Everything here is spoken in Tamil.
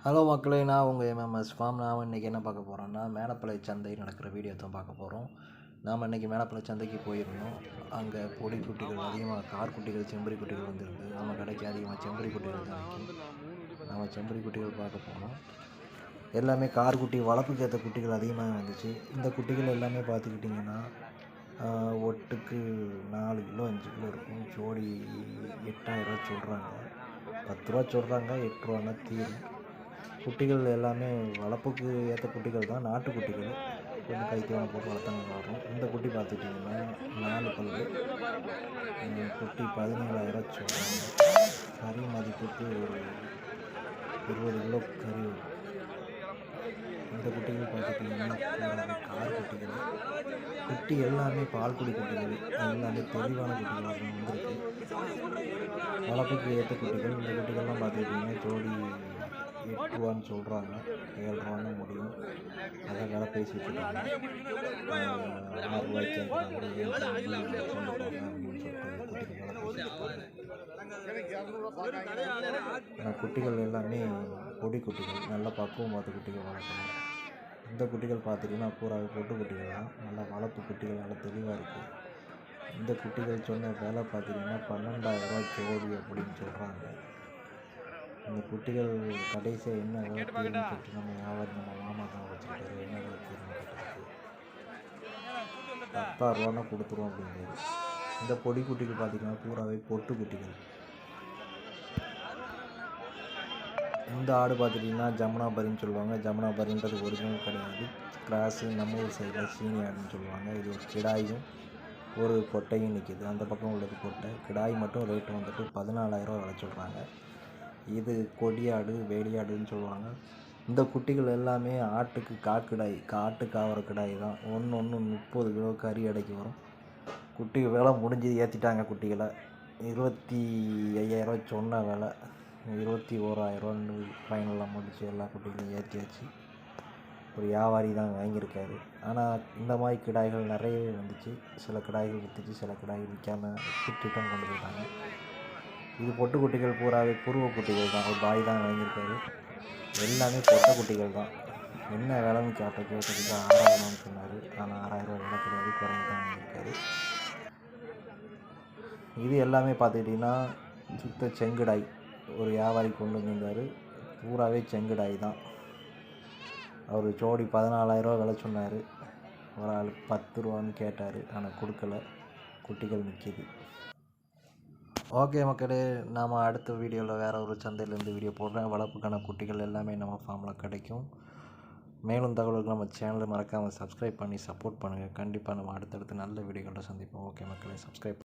ஹலோ மக்களே, நான் உங்கள் எம்எம்எஸ் ஃபார்ம். நாம் இன்றைக்கி என்ன பார்க்க போகிறோம்னா, மேலப்பளை சந்தை நடக்கிற வீடியோ தான் பார்க்க போகிறோம். நாம் இன்றைக்கி மேலப்பளை சந்தைக்கு போயிருந்தோம். அங்கே பொடி குட்டிகள் அதிகமாக, கார் குட்டிகள், செம்பரி குட்டிகள் வந்துருக்கு. நம்ம கடைக்கு அதிகமாக செம்பரி குட்டிகள் தான் விற்கும். நம்ம செம்பரி குட்டிகள் பார்க்க போனோம். எல்லாமே கார் குட்டி, வளர்ப்புக்கு ஏற்ற குட்டிகள் அதிகமாக வந்துச்சு. இந்த குட்டிகள் எல்லாமே பார்த்துக்கிட்டிங்கன்னா ஒட்டுக்கு 4 கிலோ 5 கிலோ இருக்கும். ஜோடி 8000 சொல்கிறாங்க, 10 ரூபா சொல்கிறாங்க, 8 ரூபான்னா தீரும். குட்டிகள் எல்லாமே வளர்ப்புக்கு ஏற்ற குட்டிகள் தான், நாட்டு குட்டிகள். கொஞ்சம் கைத்தேவனை போட்டு வளர்த்தாங்க வரும். இந்த குட்டி பார்த்துக்கிட்டிங்கன்னா 4 பல்லு, குட்டி 17,000 சொல்கிறாங்க. கறி மதிப்புக்கு ஒரு 20 கிலோ கறி வரும். இந்த குட்டிகள் பார்த்துக்கிட்டிங்கன்னா கார் குட்டிகள். குட்டி எல்லாமே பால்குடி குட்டிகள், எல்லாமே தெளிவான குட்டிகளாக வந்துருக்கு. வளர்ப்புக்கு ஏற்ற குட்டிகள். இந்த குட்டிகள்லாம் பார்த்துக்கிட்டிங்கன்னா ஜோடி 8 ரூபான்னு சொல்கிறாங்க, 7 ரூபான்னு முடியும். அதை வேலை பேசி வச்சுருக்காங்க. 6 ரூபாய்க்கு கேட்குறாங்க, 7 ரூபாய்க்கு சொல்லுவாங்க அப்படின்னு சொல்லிட்டு குட்டிகள் வேலை பேசியிருக்காங்க. குட்டிகள் எல்லாமே பொடி குட்டிகள், நல்லா பக்குவம் பார்த்து குட்டிகள் வளர்க்கணும். இந்த குட்டிகள் பார்த்துட்டிங்கன்னா பூராவே பொட்டு குட்டிகள் தான். நல்லா வளர்ப்பு குட்டிகள், நல்லா தெளிவாக இருக்குது. இந்த குட்டிகள் சொன்ன வேலை பார்த்திங்கன்னா 12,000 ஜோடி அப்படின்னு சொல்கிறாங்க. இந்த குட்டிகள் கடைசியாக என்ன வேலை தீருன்னு சொல்லிட்டு நம்ம மாமா தான் வச்சுக்கிட்டாரு. என்ன வேலை தீர்னு கேட்டதுக்கு 10,000 ரூபான்னா கொடுத்துருவோம் அப்படிங்கிறது. இந்த பொடி குட்டிகள் பார்த்திங்கன்னா பூராவே பொட்டு குட்டிகள். இந்த ஆடு பார்த்துட்டிங்கன்னா ஜமுனாபரின்னு சொல்லுவாங்க. ஜமுனாபரின்றது ஒரிஜினல் கிடையாது, கிராஸு. நம்ம ஊர் சைடில் சீனி ஆடுன்னு சொல்லுவாங்க. இது ஒரு கிடாயும் ஒரு பொட்டையும் நிற்கிது. அந்த பக்கம் உள்ளது பொட்டை. கிடாய் மட்டும் ரேட்டு வந்துட்டு 14,000 விலை சொல்கிறாங்க. இது கொடியாடு, வேலியாடுன்னு சொல்லுவாங்க. இந்த குட்டிகள் எல்லாமே ஆட்டுக்கு காக்கிடாய், காட்டு காவர கிடாய் தான். ஒன்று 30 கிலோ கறி அடைக்கி வரும். குட்டி வேலை முடிஞ்சு ஏற்றிட்டாங்க குட்டிகளை. 25,000 சொன்ன விலை, 21,000 ஃபைனலாக முடிச்சு எல்லா குட்டிகளையும் ஏற்றியாச்சு. ஒரு வியாபாரி தான் வாங்கியிருக்காரு. ஆனால் இந்த மாதிரி கிடாய்கள் நிறையவே வந்துச்சு. சில கிடாய்கள் விற்றுச்சு, சில கிடாய்கள் விற்காமல் ரிட்டர்ன் கொண்டு போயிட்டாங்க. இது பொட்டு குட்டிகள் பூராவே புருவ குட்டிகள் தான். ஒரு பாய் தான் வாங்கியிருக்காரு. எல்லாமே பொட்டை குட்டிகள் தான். என்ன விலைன்னு கேட்டதுக்கு 6,000 சொன்னார். ஆனால் 6,000 விலை கிடையாது, குறைஞ்சி தான் வாங்கியிருக்காரு. இது எல்லாமே பார்த்துக்கிட்டிங்கன்னா சுத்த செங்குடாய். ஒரு வியாபாரி கொண்டு வந்திருந்தார். பூராவே செங்குடாய் தான். அவர் ஜோடி 14,000 விலை சொன்னார். ஒரு ஆள் 10 ரூபான்னு கேட்டார், ஆனால் கொடுக்கல. குட்டிகள் நிற்கிது. ஓகே மக்களே, நாம் அடுத்த வீடியோவில் வேறு ஒரு சந்தையிலேருந்து வீடியோ போடுறேன். வளர்ப்புக்கான குட்டிகள் எல்லாமே நம்ம ஃபார்மில் கிடைக்கும். மேலும் தகவலுக்கு நம்ம சேனலை மறக்காமல் சப்ஸ்கிரைப் பண்ணி சப்போர்ட் பண்ணுங்கள். கண்டிப்பாக நம்ம அடுத்தடுத்து நல்ல வீடியோக்களை சந்திப்போம். ஓகே மக்களே, சப்ஸ்கிரைப்